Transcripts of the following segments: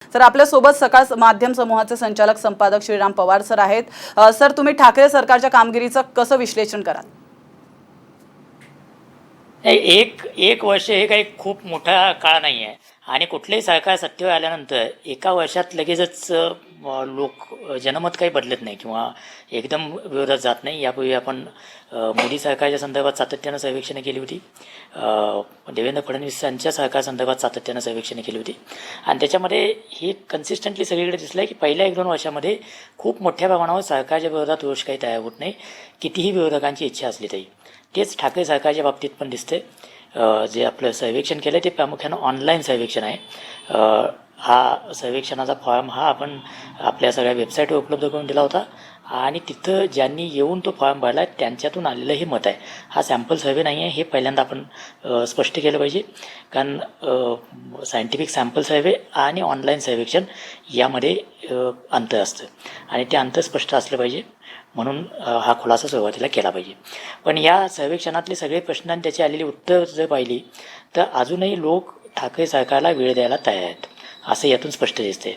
Sir, आपल्यासोबत सकाळ माध्यम समूहाचे संचालक संपादक श्रीराम पवार सर आहेत. सर, तुम्ही ठाकरे सरकारच्या कामगिरीचं कसं विश्लेषण कराल? एक एक वर्ष हे काही खूप मोठा काळ नाही आहे आणि कुठलेही सरकार सत्तेवर आल्यानंतर एका वर्षात लगेचच लोक जनमत काही बदलत नाही किंवा एकदम विरोधात जात नाही. यापूर्वी आपण मोदी सरकारच्या संदर्भात सातत्यानं सर्वेक्षणं केली होती, देवेंद्र फडणवीस यांच्या सरकार संदर्भात सातत्यानं सर्वेक्षणं केली होती आणि त्याच्यामध्ये हे कन्सिस्टंटली सगळीकडे दिसलं आहे की पहिल्या 1-2 वर्षामध्ये खूप मोठ्या प्रमाणावर सरकारच्या विरोधात रोष काही तयार होत नाही, कितीही विरोधकांची इच्छा असली तरी. तेच ठाकरे सरकारच्या बाबतीत पण दिसते. जे आपलं सर्वेक्षण केलं ते प्रामुख्यानं ऑनलाईन सर्वेक्षण आहे. हा सर्वेक्षणाचा फॉर्म हा आपण आपल्या सगळ्या वेबसाईटवर उपलब्ध करून दिला होता आणि तिथं ज्यांनी येऊन तो फॉर्म भरला आहे त्यांच्यातून आलेलं हे मत आहे. हा सॅम्पल सर्वे नाही आहे, हे पहिल्यांदा आपण स्पष्ट केलं पाहिजे. कारण सायंटिफिक सॅम्पल सर्वे आणि ऑनलाईन सर्वेक्षण यामध्ये अंतर असतं आणि ते अंतर स्पष्ट असलं पाहिजे, म्हणून हा खुलासा सुरुवातीला केला पाहिजे. पण या सर्वेक्षणातले सगळे प्रश्न आणि त्याची आलेली उत्तर जर पाहिली तर अजूनही लोक ठाकरे सरकारला वेळ द्यायला तयार आहेत असं यातून स्पष्ट दिसते.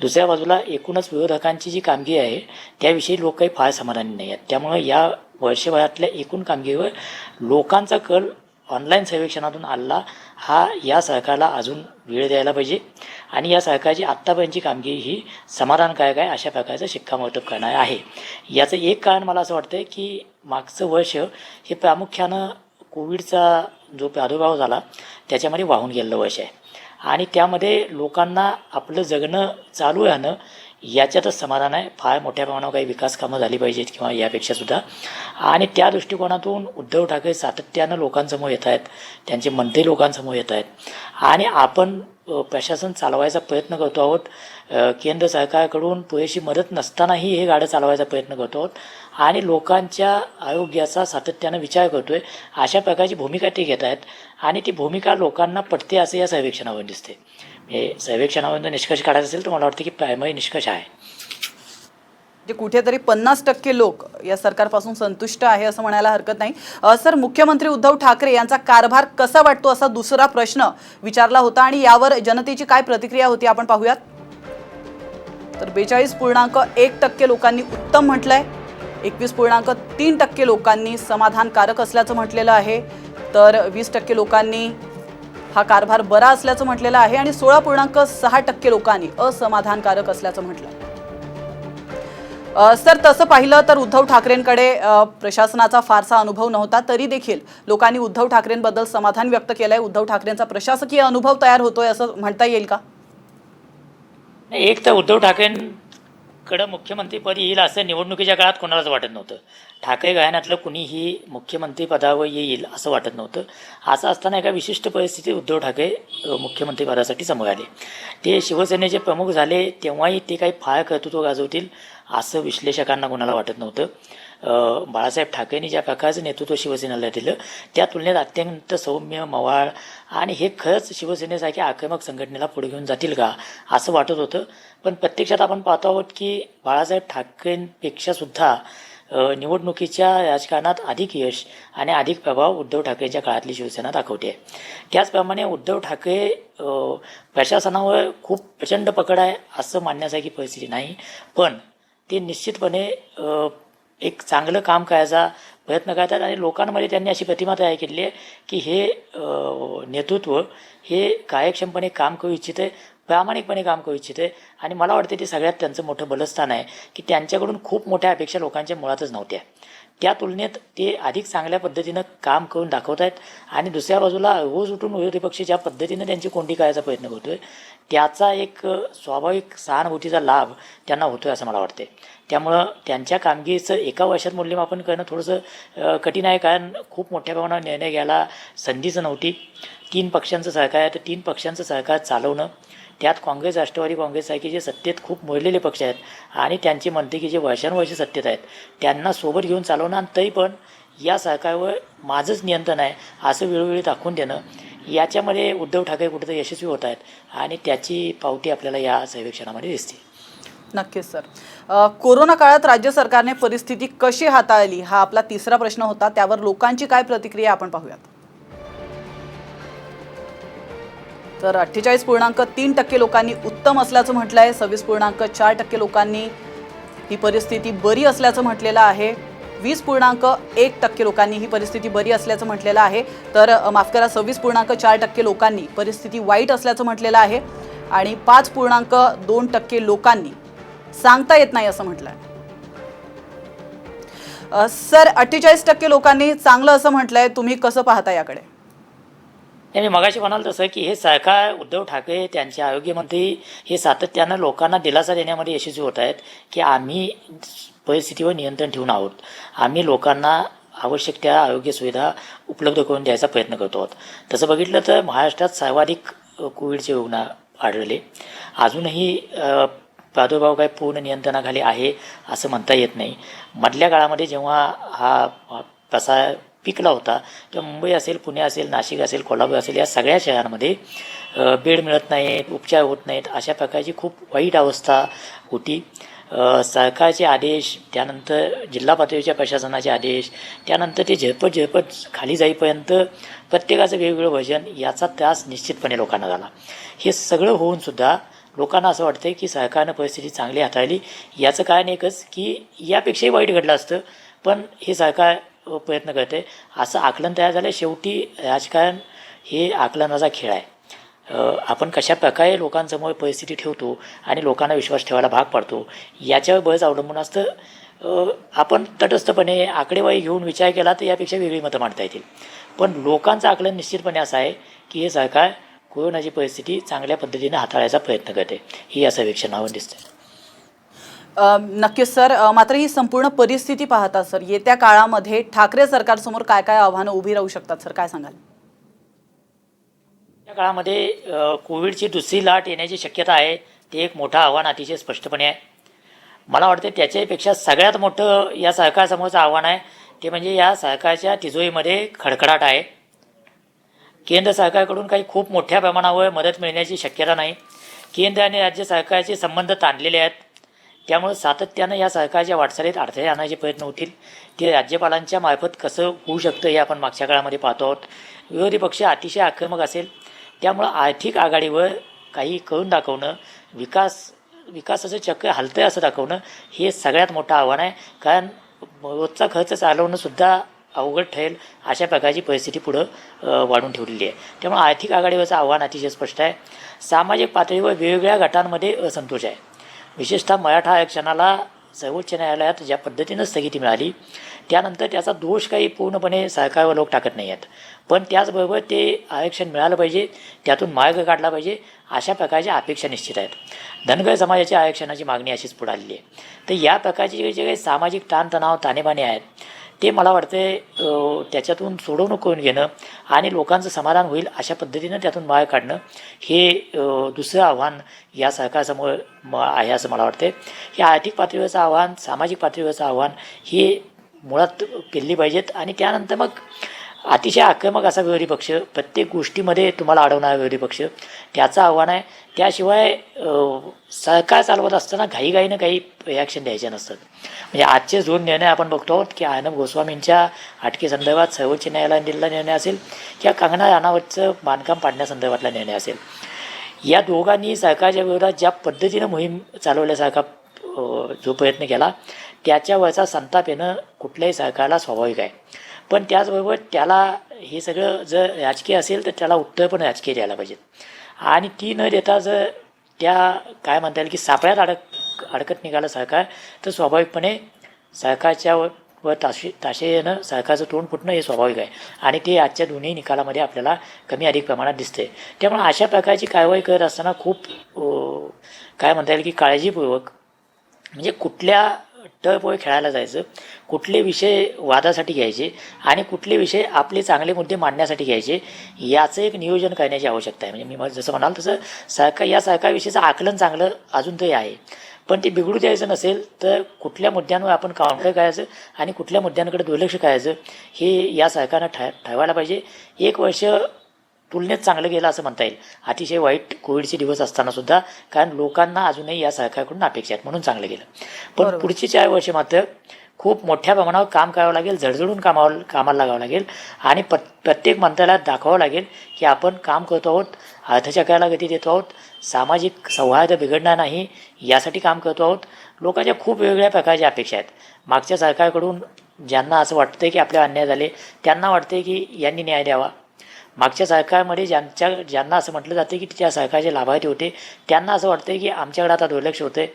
दुसऱ्या बाजूला एकूणच विरोधकांची जी कामगिरी आहे त्याविषयी लोक काही फार समाधानी नाही आहेत. त्यामुळं या वर्षभरातल्या एकूण कामगिरीवर लोकांचा कल ऑनलाईन सर्वेक्षणातून आला हा या सरकारला अजून वेळ द्यायला पाहिजे आणि या सरकारची आत्तापर्यंतची कामगिरी ही समाधानकारक आहे अशा प्रकारचं शिक्कामोर्तब करणार आहे. याचं एक कारण मला असं वाटतं की मागचं वर्ष हे प्रामुख्यानं कोविडचा जो प्रादुर्भाव झाला त्याच्यामध्ये वाहून गेलेलं वर्ष आहे आणि त्यामध्ये लोकांना आपलं जगणं चालू राहणं याच्यातच समाधान आहे. फार मोठ्या प्रमाणावर काही विकास कामं झाली पाहिजेत किंवा यापेक्षासुद्धा, आणि त्या दृष्टिकोनातून उद्धव ठाकरे सातत्यानं लोकांसमोर येत आहेत, त्यांचे मंत्री लोकांसमोर येत आहेत आणि आपण प्रशासन चालवायचा प्रयत्न करतो आहोत. केंद्र सरकारकडून पुरेशी मदत नसतानाही हे गाडं चालवायचा प्रयत्न करतो आहोत आणि लोकांच्या आरोग्याचा सातत्यानं विचार करतो आहे अशा प्रकारची भूमिका ते घेत आहेत आणि ती भूमिका लोकांना पटते असं या सर्वेक्षणावर दिसते. हे सर्वेक्षणावर जर निष्कर्ष काढायचा असेल तर मला वाटतं की प्रायमरी निष्कर्ष आहे जे कुठेतरी 50% लोक या सरकारपासून संतुष्ट आहे असं म्हणायला हरकत नाही. सर, मुख्यमंत्री उद्धव ठाकरे यांचा कारभार कसा वाटतो असा दुसरा प्रश्न विचारला होता आणि यावर जनतेची काय प्रतिक्रिया होती आपण पाहूयात. तर 42.1% लोकांनी उत्तम म्हटलंय, 21.3% लोकांनी समाधानकारक असल्याचं म्हटलेलं आहे, तर 20% लोकांनी हा कारभार बरा असल्याचं म्हटलेलं आहे आणि 16.6% लोकांनी असमाधानकारक असल्याचं म्हटलं. सर, तसं पाहिलं तर उद्धव ठाकरेंकडे प्रशासनाचा फारसा अनुभव नव्हता, तरी देखील लोकांनी उद्धव ठाकरेंबद्दल समाधान व्यक्त केलंय. उद्धव ठाकरेंचा प्रशासकीय अनुभव तयार होतोय असं म्हणता येईल का? एक तर उद्धव ठाकरेंकडं मुख्यमंत्रीपद येईल असं निवडणुकीच्या काळात कोणालाच वाटत नव्हतं. ठाकरे घराण्यातलं कुणीही मुख्यमंत्री पदावर येईल असं वाटत नव्हतं. असं असताना एका विशिष्ट परिस्थितीत उद्धव ठाकरे मुख्यमंत्रीपदासाठी समोर आले. ते शिवसेनेचे प्रमुख झाले तेव्हाही ते काही फार कर्तृत्व गाजवतील असं विश्लेषकांना कोणाला वाटत नव्हतं. बाळासाहेब ठाकरेंनी ज्या प्रकारचं नेतृत्व शिवसेनेला दिलं त्या तुलनेत अत्यंत सौम्य, मवाळ आणि हे खरंच शिवसेनेसारख्या आक्रमक संघटनेला पुढे घेऊन जातील का असं वाटत होतं. पण प्रत्यक्षात आपण पाहतो आहोत की बाळासाहेब ठाकरेंपेक्षासुद्धा निवडणुकीच्या राजकारणात अधिक यश आणि अधिक प्रभाव उद्धव ठाकरेंच्या काळातली शिवसेना दाखवते आहे. त्याचप्रमाणे उद्धव ठाकरे प्रशासनावर खूप प्रचंड पकड आहे असं मानण्यासारखी परिस्थिती नाही, पण ते निश्चितपणे एक चांगलं काम करायचा प्रयत्न करतात आणि लोकांमध्ये त्यांनी अशी प्रतिमा तयार केलेली आहे की हे नेतृत्व हे कार्यक्षमपणे काम करू इच्छिते, प्रामाणिकपणे काम करू इच्छिते आणि मला वाटते ते सगळ्यात त्यांचं मोठं बलस्थान आहे की त्यांच्याकडून खूप मोठ्या अपेक्षा लोकांच्या मुळातच नव्हत्या. त्या तुलनेत ते अधिक चांगल्या पद्धतीनं काम करून दाखवत आहेत आणि दुसऱ्या बाजूला रोज उठून विरोधी पक्ष ज्या पद्धतीनं त्यांची कोंडी करायचा प्रयत्न करतो आहे त्याचा एक स्वाभाविक सहानुभूतीचा लाभ त्यांना होतो आहे असं मला वाटते. त्यामुळं त्यांच्या कामगिरीचं एका वर्षात मूल्यमापन करणं थोडंसं कठीण आहे, कारण खूप मोठ्या प्रमाणावर निर्णय घ्यायला संधीच नव्हती. 3 पक्षांचं सरकार आहे तर 3 पक्षांचं सरकार चालवणं, त्यात काँग्रेस, राष्ट्रवादी काँग्रेससारखे जे सत्तेत खूप मोडलेले पक्ष आहेत आणि त्यांचे मंत्री की जे वर्षानुवर्ष सत्तेत आहेत त्यांना सोबत घेऊन चालवणं आणि तरी पण या सरकारवर माझंच नियंत्रण आहे असं वेळोवेळी दाखवून देणं, याच्यामध्ये उद्धव ठाकरे कुठेतरी यशस्वी होत आहेत आणि त्याची पावती आपल्याला या सर्वेक्षणामध्ये दिसते. नक्कीच सर. कोरोना काळात राज्य सरकारने परिस्थिती कशी हाताळली हा आपला तिसरा प्रश्न होता, त्यावर लोकांची काय प्रतिक्रिया आपण पाहूयात. तर 48.3% लोकांनी उत्तम असल्याचं म्हटलं आहे, 26.4% लोकांनी ही परिस्थिती बरी असल्याचं म्हटलेलं आहे, 20.1% लोकांनी ही परिस्थिती बरी असल्याचं म्हटलेलं आहे, तर माफ करा 26.4% लोकांनी परिस्थिती वाईट असल्याचं म्हटलेलं आहे आणि 5.2% लोकांनी सांगता येत नाही असं म्हटलं आहे. सर 48% लोकांनी चांगलं असं म्हटलंय, तुम्ही कसं पाहता याकडे? मी मगाशी म्हणाल तसं की हे सरकार उद्धव ठाकरे त्यांचे आरोग्यमंत्री हे सातत्यानं लोकांना दिलासा देण्यामध्ये यशस्वी होत आहेत की आम्ही परिस्थितीवर नियंत्रण ठेवून आहोत, आम्ही लोकांना आवश्यक त्या आरोग्य सुविधा उपलब्ध करून द्यायचा प्रयत्न करतो आहोत. तसं बघितलं तर महाराष्ट्रात सर्वाधिक कोविडचे रुग्ण आढळले. अजूनही प्रादुर्भाव काय पूर्ण नियंत्रणाखाली आहे असं म्हणता येत नाही. मधल्या काळामध्ये जेव्हा हा प्रसार पिकला होता तेव्हा मुंबई असेल, पुणे असेल, नाशिक असेल, कोल्हापूर असेल, या सगळ्या शहरांमध्ये बेड मिळत नाहीत, उपचार होत नाहीत, अशा प्रकारची खूप वाईट अवस्था होती. सरकारचे आदेश, त्यानंतर जिल्हा पातळीच्या प्रशासनाचे आदेश, त्यानंतर ते झेरपट खाली जाईपर्यंत प्रत्येकाचं वेगवेगळं वजन, याचा त्रास निश्चितपणे लोकांना झाला. हे सगळं होऊनसुद्धा लोकांना असं वाटतं की सरकारनं परिस्थिती चांगली हाताळली. याचं कारण एकच की यापेक्षाही वाईट घडलं असतं, पण हे सरकार प्रयत्न करते असं आकलन तयार झालं. शेवटी राजकारण हे आकलनाचा खेळ आहे. आपण कशा प्रकारे लोकांसमोर परिस्थिती ठेवतो आणि लोकांना विश्वास ठेवायला भाग पाडतो याच्यावर बरंच अवलंबून असतं. आपण तटस्थपणे आकडेवारी घेऊन विचार केला तर यापेक्षा वेगळी मतं मांडता येतील, पण लोकांचं आकलन निश्चितपणे असं आहे की हे सरकार कोरोनाची परिस्थिती चांगल्या पद्धतीने हाताळायचा प्रयत्न करते, ही या सर्वेक्षणावर दिसते. नक्कीच सर, मात्र ही संपूर्ण परिस्थिती पाहता सर येत्या काळामध्ये ठाकरे सरकारसमोर काय काय आव्हानं उभी राहू शकतात सर, काय सांगाल? या काळामध्ये कोविडची दुसरी लाट येण्याची शक्यता आहे, ते एक मोठं आव्हान अतिशय स्पष्टपणे आहे. मला वाटते त्याच्यापेक्षा सगळ्यात मोठं या सरकारसमोरचं आव्हान आहे ते म्हणजे या सरकारच्या तिजोरीमध्ये खडखडाट आहे. केंद्र सरकारकडून काही खूप मोठ्या प्रमाणावर मदत मिळण्याची शक्यता नाही. केंद्र आणि राज्य सरकारचे संबंध ताणलेले आहेत, त्यामुळे सातत्यानं या सरकारच्या वाटचालीत अडथळे आणायचे प्रयत्न होतील. ते राज्यपालांच्या मार्फत कसं होऊ शकतं हे आपण मागच्या काळामध्ये पाहतो आहोत. विरोधी पक्ष अतिशय आक्रमक असेल, त्यामुळं आर्थिक आघाडीवर काही करून दाखवणं, विकासाचं चक्र हलतंय असं दाखवणं हे सगळ्यात मोठं आव्हान आहे. कारण रोजचा खर्च चालवणंसुद्धा अवघड ठरेल अशा प्रकारची परिस्थिती पुढं वाढून ठेवलेली आहे. त्यामुळे आर्थिक आघाडीवरचं आव्हान अतिशय स्पष्ट आहे. सामाजिक पातळीवर वेगवेगळ्या गटांमध्ये असंतोष आहे. विशेषतः मराठा आरक्षणाला सर्वोच्च न्यायालयात ज्या पद्धतीनं स्थगिती मिळाली त्यानंतर त्याचा दोष काही पूर्णपणे सरकारवर लोक टाकत नाही आहेत, पण त्याचबरोबर ते आरक्षण मिळालं पाहिजे, त्यातून मार्ग काढला पाहिजे अशा प्रकारच्या अपेक्षा निश्चित आहेत. धनगर समाजाच्या आरक्षणाची मागणी अशीच पुढे आलेली आहे. तर या प्रकारचे जे काही सामाजिक ताणतणाव ताणेबाणे आहेत ते मला वाटते त्याच्यातून सोडवणूक करून घेणं आणि लोकांचं समाधान होईल अशा पद्धतीनं त्यातून मार्ग काढणं हे दुसरं आव्हान या सरकारसमोर आहे असं मला वाटते. हे आर्थिक पातळीवरचं आव्हान, सामाजिक पातळीवरचं आव्हान हे मुळात पेलली पाहिजेत. आणि त्यानंतर मग अतिशय आक्रमक असा विरोधी पक्ष, प्रत्येक गोष्टीमध्ये तुम्हाला अडवणारा विरोधी पक्ष, त्याचं आव्हान आहे. त्याशिवाय सरकार चालवत असताना घाईघाईनं काही रिॲक्शन द्यायचे नसतात. म्हणजे आजचे दोन निर्णय आपण बघतो आहोत की अर्णब गोस्वामींच्या अटकेसंदर्भात सर्वोच्च न्यायालयाने दिलेला निर्णय असेल किंवा कंगना राणावतचं बांधकाम पाडण्यासंदर्भातला निर्णय असेल, या दोघांनी सरकारच्या विरोधात ज्या पद्धतीनं मोहीम चालवल्यासारखा जो प्रयत्न केला त्याच्यावरचा संताप येणं कुठल्याही सरकारला स्वाभाविक आहे. पण त्याचबरोबर त्याला हे सगळं जर राजकीय असेल तर त्याला उत्तर पण राजकीय द्यायला पाहिजेत. आणि ती न देता जर त्या काय म्हणता येईल की सापळ्यात अडकत निघालं सरकार तर स्वाभाविकपणे सरकारच्या वर ताशे येणं, सरकारचं तोंड फुटणं हे स्वाभाविक आहे. आणि ते आजच्या दोन्ही निकालामध्ये आपल्याला कमी अधिक प्रमाणात दिसते. त्यामुळे अशा प्रकारची कारवाई करत असताना खूप काय म्हणता येईल की काळजीपूर्वक, म्हणजे कुठल्या टळपोळ खेळायला जायचं, कुठले विषय वादासाठी घ्यायचे आणि कुठले विषय आपले चांगले मुद्दे मांडण्यासाठी घ्यायचे, याचं एक नियोजन करण्याची आवश्यकता आहे. म्हणजे मी जसं म्हणाल तसं या सरकारविषयीचं आकलन चांगलं अजून तरी आहे, पण ते बिघडू द्यायचं नसेल तर कुठल्या मुद्द्यांवर आपण काउंटर करायचं आणि कुठल्या मुद्द्यांकडे दुर्लक्ष करायचं हे या सरकारनं ठरवायला पाहिजे. एक वर्ष तुलनेत चांगलं गेलं असं म्हणता येईल, अतिशय वाईट कोविडचे दिवस असताना सुद्धा, कारण लोकांना अजूनही या सरकारकडून अपेक्षा आहेत म्हणून चांगलं गेलं. पण पुढची 4 वर्षे मात्र खूप मोठ्या प्रमाणावर काम करावं लागेल, झडझडून कामाला लागावं लागेल आणि प्रत्येक मंत्र्याला दाखवावं लागेल की आपण काम करतो आहोत अर्थचक्राला गती देतो आहोत, सामाजिक सौहार्द बिघडणार नाही यासाठी काम करतो आहोत. लोकांच्या खूप वेगवेगळ्या प्रकारच्या अपेक्षा आहेत. मागच्या सरकारकडून ज्यांना असं वाटतं की आपल्याला अन्याय झाले त्यांना वाटते की यांनी न्याय द्यावा. मागच्या सरकारमध्ये ज्यांना असं म्हटलं जातं की त्या सरकारचे लाभार्थी होते त्यांना असं वाटतं की आमच्याकडे आता दुर्लक्ष होतं आहे,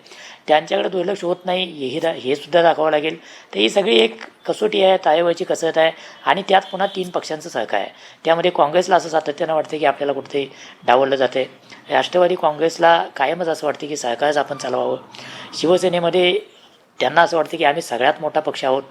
त्यांच्याकडे दुर्लक्ष होत नाही हे सुद्धा दाखवावं लागेल. तर ही सगळी एक कसोटी आहे, तारेवरची कसरत आहे. आणि त्यात पुन्हा 3 पक्षांचं सरकार आहे. त्यामध्ये काँग्रेसला असं सातत्यानं वाटतं की आपल्याला कुठेतरी डावललं जातं आहे. राष्ट्रवादी काँग्रेसला कायमच असं वाटतं की सरकारच आपण चालवावं. शिवसेनेमध्ये त्यांना असं वाटतं की आम्ही सगळ्यात मोठा पक्ष आहोत,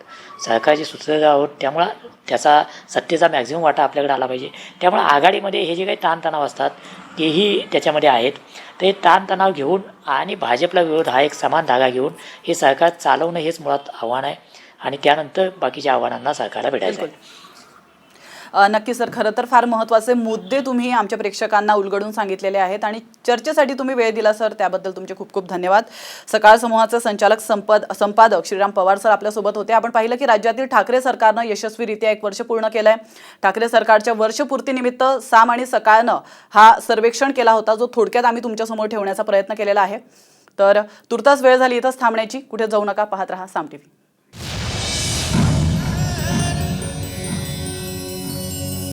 सरकारचे सूत्रधार आहोत, त्यामुळं त्याचा सत्तेचा मॅक्झिमम वाटा आपल्याकडे आला पाहिजे. त्यामुळे आघाडीमध्ये हे जे काही ताणतणाव असतात तेही त्याच्यामध्ये आहेत. तर हे ताणतणाव घेऊन आणि भाजपला विरोध हा एक समान धागा घेऊन हे सरकार चालवणं हेच मुळात आव्हान आहे. आणि त्यानंतर बाकीच्या आव्हानांना सरकारला भेटायचं आहे. नक्की सर, खरं तर फार महत्त्वाचे मुद्दे तुम्ही आमच्या प्रेक्षकांना उलगडून सांगितलेले आहेत आणि चर्चेसाठी तुम्ही वेळ दिला सर, त्याबद्दल तुमचे खूप खूप धन्यवाद. सकाळ समूहाचे संचालक संपादक श्रीराम पवार सर आपल्यासोबत होते. आपण पाहिलं की राज्यातील ठाकरे सरकारनं यशस्वीरित्या 1 वर्ष पूर्ण केलंय. ठाकरे सरकारच्या वर्षपूर्तीनिमित्त साम आणि सकाळनं हा सर्वेक्षण केला होता, जो थोडक्यात आम्ही तुमच्यासमोर ठेवण्याचा प्रयत्न केलेला आहे. तर तुर्तास वेळ झाली इथंच थांबण्याची. कुठे जाऊ नका, पाहत रहा साम टीव्ही.